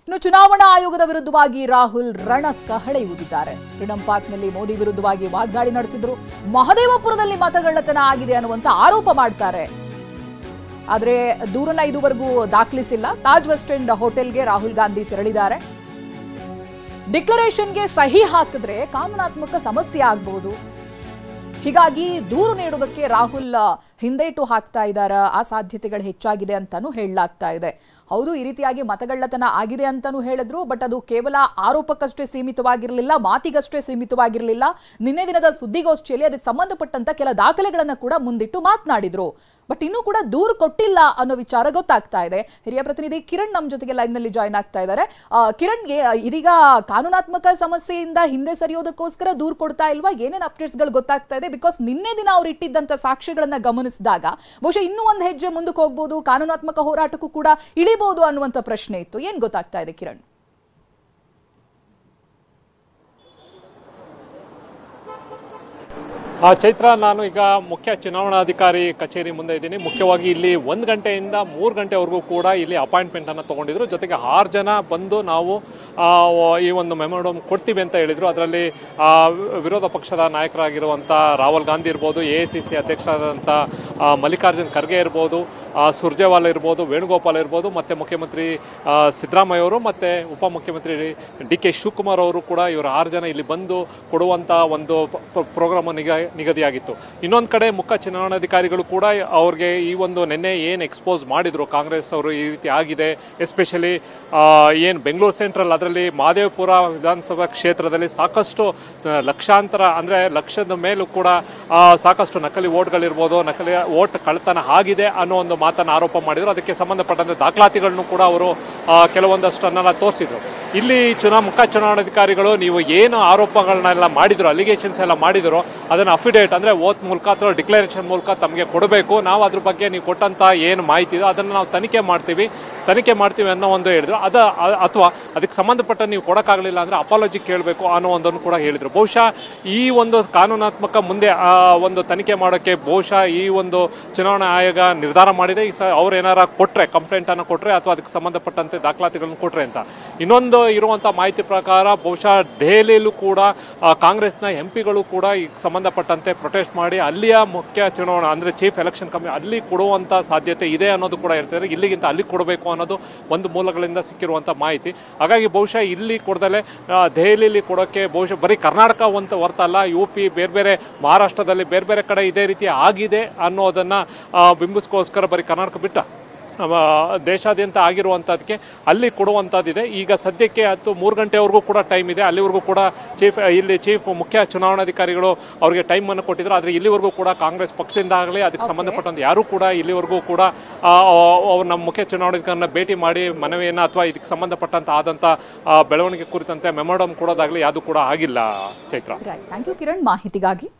ಇನ್ನು ಚುನಾವಣಾ ಆಯೋಗದ ವಿರುದ್ಧವಾಗಿ ರಾಹುಲ್ ರಣಕಹಳೆ ಊದಿದ್ದಾರೆ. ಫ್ರೀಡಂ ಪಾರ್ಕ್ನಲ್ಲಿ ಮೋದಿ ವಿರುದ್ಧವಾಗಿ ವಾಗ್ದಾಳಿ ನಡೆಸಿದ್ರು. ಮಹದೇವಪುರದಲ್ಲಿ ಮತಗಳ್ಳತನ ಆಗಿದೆ ಅನ್ನುವಂತ ಆರೋಪ ಮಾಡ್ತಾರೆ. ಆದರೆ ದೂರನ್ನ ಇದುವರೆಗೂ ದಾಖಲಿಸಿಲ್ಲ. ತಾಜ್ ವೆಸ್ಟ್ ಎಂಡ್ ಹೋಟೆಲ್ಗೆ ರಾಹುಲ್ ಗಾಂಧಿ ತೆರಳಿದ್ದಾರೆ. ಡಿಕ್ಲರೇಷನ್ಗೆ ಸಹಿ ಹಾಕಿದ್ರೆ ಕಾನೂನಾತ್ಮಕ ಸಮಸ್ಯೆ ಆಗಬಹುದು. ಹೀಗಾಗಿ ದೂರು ನೀಡುವುದಕ್ಕೆ ರಾಹುಲ್ ಹಿಂದೇಟು ಹಾಕ್ತಾ ಇದ್ದಾರೆ. ಆ ಸಾಧ್ಯತೆಗಳು ಹೆಚ್ಚಾಗಿದೆ ಅಂತಾನೂ ಹೇಳಲಾಗ್ತಾ ಇದೆ. ಹೌದು, ಈ ರೀತಿಯಾಗಿ ಮತಗಳ್ಳತನ ಆಗಿದೆ ಅಂತಾನೂ ಹೇಳಿದ್ರು. ಬಟ್ ಅದು ಕೇವಲ ಆರೋಪಕ್ಕಷ್ಟೇ ಸೀಮಿತವಾಗಿರಲಿಲ್ಲ, ಮಾತಿಗಷ್ಟೇ ಸೀಮಿತವಾಗಿರಲಿಲ್ಲ. ನಿನ್ನೆ ದಿನದ ಸುದ್ದಿಗೋಷ್ಠಿಯಲ್ಲಿ ಅದಕ್ಕೆ ಸಂಬಂಧಪಟ್ಟಂತ ಕೆಲ ದಾಖಲೆಗಳನ್ನ ಕೂಡ ಮುಂದಿಟ್ಟು ಮಾತನಾಡಿದ್ರು. ಬಟ್ ಇನ್ನೂ ಕೂಡ ದೂರು ಕೊಟ್ಟಿಲ್ಲ ಅನ್ನೋ ವಿಚಾರ ಗೊತ್ತಾಗ್ತಾ ಇದೆ. ಹಿರಿಯ ಪ್ರತಿನಿಧಿ ಕಿರಣ್ ನಮ್ಮ ಜೊತೆಗೆ ಲೈವ್ ನಲ್ಲಿ ಜಾಯ್ನ್ ಆಗ್ತಾ ಇದ್ದಾರೆ. ಕಿರಣ್ಗೆ ಇದೀಗ ಕಾನೂನಾತ್ಮಕ ಸಮಸ್ಯೆಯಿಂದ ಹಿಂದೆ ಸರಿಯೋದಕ್ಕೋಸ್ಕರ ದೂರು ಕೊಡ್ತಾ ಇಲ್ವಾ? ಏನೇನು ಅಪ್ಡೇಟ್ಸ್ ಗಳು ಗೊತ್ತಾಗ್ತಾ ಇದೆ? ಬಿಕಾಸ್ ನಿನ್ನೆ ದಿನ ಅವ್ರು ಇಟ್ಟಿದ್ದಂತ ಸಾಕ್ಷ್ಯಗಳನ್ನ ಗಮನಿಸಿದಾಗ ಬಹುಶಃ ಇನ್ನೂ ಒಂದು ಹೆಜ್ಜೆ ಮುಂದಕ್ಕೆ ಹೋಗ್ಬೋದು, ಕಾನೂನಾತ್ಮಕ ಹೋರಾಟಕ್ಕೂ ಕೂಡ ಇಳಿಬಹುದು ಅನ್ನುವಂತ ಪ್ರಶ್ನೆ ಇತ್ತು. ಏನ್ ಗೊತ್ತಾಗ್ತಾ ಇದೆ ಕಿರಣ್? ಚೈತ್ರ, ನಾನು ಈಗ ಮುಖ್ಯ ಚುನಾವಣಾಧಿಕಾರಿ ಕಚೇರಿ ಮುಂದೆ ಇದ್ದೀನಿ. ಮುಖ್ಯವಾಗಿ ಇಲ್ಲಿ 1 ಗಂಟೆಯಿಂದ 3 ಗಂಟೆವರೆಗೂ ಕೂಡ ಇಲ್ಲಿ ಅಪಾಯಿಂಟ್ಮೆಂಟ್ ಅನ್ನು ತಗೊಂಡಿದ್ರು. ಜೊತೆಗೆ 6 ಜನ ಬಂದು ನಾವು ಈ ಒಂದು ಮೆಮೊರಂಡಮ್ ಕೊಡ್ತೀವಿ ಅಂತ ಹೇಳಿದ್ರು. ಅದರಲ್ಲಿ ವಿರೋಧ ಪಕ್ಷದ ನಾಯಕರಾಗಿರುವಂಥ ರಾಹುಲ್ ಗಾಂಧಿ ಇರ್ಬೋದು, AICC ಅಧ್ಯಕ್ಷರಾದಂಥ ಮಲ್ಲಿಕಾರ್ಜುನ್ ಖರ್ಗೆ ಇರ್ಬೋದು, ಸುರ್ಜೇವಾಲಾ ಇರ್ಬೋದು, ವೇಣುಗೋಪಾಲ್ ಇರ್ಬೋದು, ಮತ್ತು ಮುಖ್ಯಮಂತ್ರಿ ಸಿದ್ದರಾಮಯ್ಯ ಅವರು ಮತ್ತು ಉಪಮುಖ್ಯಮಂತ್ರಿ DK ಶಿವಕುಮಾರ್ ಅವರು ಕೂಡ ಇವರು 6 ಜನ ಇಲ್ಲಿ ಬಂದು ಕೊಡುವಂಥ ಒಂದು ಪ್ರೋಗ್ರಾಮ್ ನಿಗದಿಯಾಗಿತ್ತು. ಇನ್ನೊಂದು ಕಡೆ ಮುಖ್ಯ ಚುನಾವಣಾಧಿಕಾರಿಗಳು ಕೂಡ ಅವ್ರಿಗೆ ಈ ಒಂದು ನಿನ್ನೆ ಏನು ಎಕ್ಸ್ಪೋಸ್ ಮಾಡಿದ್ರು ಕಾಂಗ್ರೆಸ್ ಅವರು ಈ ರೀತಿ ಆಗಿದೆ, ಎಸ್ಪೆಷಲಿ ಏನು ಬೆಂಗಳೂರು ಸೆಂಟ್ರಲ್ ಅದರಲ್ಲಿ ಮಹದೇವಪುರ ವಿಧಾನಸಭಾ ಕ್ಷೇತ್ರದಲ್ಲಿ ಸಾಕಷ್ಟು ಲಕ್ಷಾಂತರ ಅಂದರೆ ಲಕ್ಷದ ಮೇಲೂ ಕೂಡ ಸಾಕಷ್ಟು ನಕಲಿ ಓಟ್ಗಳಿರ್ಬೋದು, ನಕಲಿ ಓಟ್ ಕಳ್ತನ ಆಗಿದೆ ಅನ್ನೋ ಒಂದು ಮಾತನ್ನು ಆರೋಪ ಮಾಡಿದರು. ಅದಕ್ಕೆ ಸಂಬಂಧಪಟ್ಟಂತೆ ದಾಖಲಾತಿಗಳನ್ನು ಕೂಡ ಅವರು ಕೆಲವೊಂದಷ್ಟನ್ನು ತೋರಿಸಿದ್ರು. ಇಲ್ಲಿ ಮುಖ್ಯ ಚುನಾವಣಾಧಿಕಾರಿಗಳು ನೀವು ಏನು ಆರೋಪಗಳನ್ನೆಲ್ಲ ಮಾಡಿದ್ರು, ಅಲಿಗೇಷನ್ಸ್ ಎಲ್ಲ ಮಾಡಿದ್ರು, ಅದನ್ನು ಅಫಿಡೇಟ್ ಅಂದರೆ ಓತ್ ಮೂಲಕ ಅಥವಾ ಡಿಕ್ಲರೇಷನ್ ಮೂಲಕ ತಮಗೆ ಕೊಡಬೇಕು. ನಾವು ಅದ್ರ ಬಗ್ಗೆ ನೀವು ಕೊಟ್ಟಂಥ ಏನು ಮಾಹಿತಿ ಇದೆ ಅದನ್ನು ನಾವು ತನಿಖೆ ಮಾಡ್ತೀವಿ ಅನ್ನೋ ಒಂದು ಹೇಳಿದ್ರು. ಅಥವಾ ಅದಕ್ಕೆ ಸಂಬಂಧಪಟ್ಟ ನೀವು ಕೊಡೋಕ್ಕಾಗಲಿಲ್ಲ ಅಂದರೆ ಅಪಾಲಜಿ ಕೇಳಬೇಕು ಅನ್ನೋ ಒಂದನ್ನು ಕೂಡ ಹೇಳಿದರು. ಬಹುಶಃ ಈ ಒಂದು ಕಾನೂನಾತ್ಮಕ ಮುಂದೆ ಒಂದು ತನಿಖೆ ಮಾಡೋಕ್ಕೆ ಬಹುಶಃ ಈ ಒಂದು ಚುನಾವಣಾ ಆಯೋಗ ನಿರ್ಧಾರ ಮಾಡಿದೆ. ಅವ್ರು ಏನಾರ ಕೊಟ್ಟರೆ, ಕಂಪ್ಲೇಂಟನ್ನು ಕೊಟ್ಟರೆ ಅಥವಾ ಅದಕ್ಕೆ ಸಂಬಂಧಪಟ್ಟಂತೆ ದಾಖಲಾತಿಗಳನ್ನು ಕೊಟ್ಟರೆ ಅಂತ. ಇನ್ನೊಂದು ಇರುವಂಥ ಮಾಹಿತಿ ಪ್ರಕಾರ ಬಹುಶಃ ದೆಹಲಿಯಲ್ಲೂ ಕೂಡ ಕಾಂಗ್ರೆಸ್ನ MP ಗಳು ಕೂಡ ಈಗ ಸಂಬಂಧಪಟ್ಟಂತೆ ಪ್ರೊಟೆಸ್ಟ್ ಮಾಡಿ ಅಲ್ಲಿಯ ಮುಖ್ಯ ಚುನಾವಣಾ ಅಂದರೆ ಚೀಫ್ ಎಲೆಕ್ಷನ್ ಕಮಿಷನ್ ಅಲ್ಲಿ ಕೊಡುವಂಥ ಸಾಧ್ಯತೆ ಇದೆ ಅನ್ನೋದು ಕೂಡ ಹೇಳ್ತಿದ್ದಾರೆ. ಇಲ್ಲಿಗಿಂತ ಅಲ್ಲಿ ಕೊಡಬೇಕು ಅನ್ನೋದು ಒಂದು ಮೂಲಗಳಿಂದ ಸಿಕ್ಕಿರುವಂಥ ಮಾಹಿತಿ. ಹಾಗಾಗಿ ಬಹುಶಃ ಇಲ್ಲಿ ಕೊಡದಲ್ಲೇ ದೆಹಲಿಯಲ್ಲಿ ಕೊಡೋಕ್ಕೆ ಬಹುಶಃ ಬರೀ ಕರ್ನಾಟಕ ಹೊರತಲ್ಲ, UP ಬೇರೆ ಮಹಾರಾಷ್ಟ್ರದಲ್ಲಿ ಬೇರೆ ಕಡೆ ಇದೇ ರೀತಿ ಆಗಿದೆ ಅನ್ನೋದನ್ನು ಬಿಂಬಿಸ್ಕೋಸ್ಕರ ಬರೀ ಕರ್ನಾಟಕ ಬಿಟ್ಟ ದೇಶಾದ್ಯಂತ ಆಗಿರುವಂಥದ್ದಕ್ಕೆ ಅಲ್ಲಿ ಕೊಡುವಂಥದ್ದಿದೆ. ಈಗ ಸದ್ಯಕ್ಕೆ 3 ಗಂಟೆವರೆಗೂ ಕೂಡ ಟೈಮ್ ಇದೆ. ಅಲ್ಲಿವರೆಗೂ ಕೂಡ ಚೀಫ್ ಮುಖ್ಯ ಚುನಾವಣಾಧಿಕಾರಿಗಳು ಅವರಿಗೆ ಟೈಮನ್ನು ಕೊಟ್ಟಿದ್ರು. ಆದರೆ ಇಲ್ಲಿವರೆಗೂ ಕೂಡ ಕಾಂಗ್ರೆಸ್ ಪಕ್ಷದಿಂದ ಆಗಲಿ ಅದಕ್ಕೆ ಸಂಬಂಧಪಟ್ಟಂತೆ ಯಾರೂ ಕೂಡ ಇಲ್ಲಿವರೆಗೂ ಕೂಡ ನಮ್ಮ ಮುಖ್ಯ ಚುನಾವಣಾಧಿಕಾರಿನ ಭೇಟಿ ಮಾಡಿ ಮನವಿಯನ್ನು ಅಥವಾ ಇದಕ್ಕೆ ಸಂಬಂಧಪಟ್ಟಂತ ಆದಂಥ ಬೆಳವಣಿಗೆ ಕುರಿತಂತೆ ಮೆಮೊರಂಡಮ್ ಕೊಡೋದಾಗಲಿ ಯಾವುದು ಕೂಡ ಆಗಿಲ್ಲ. ಚೈತ್ರ, ಥ್ಯಾಂಕ್ ಯು ಕಿರಣ್ ಮಾಹಿತಿಗಾಗಿ.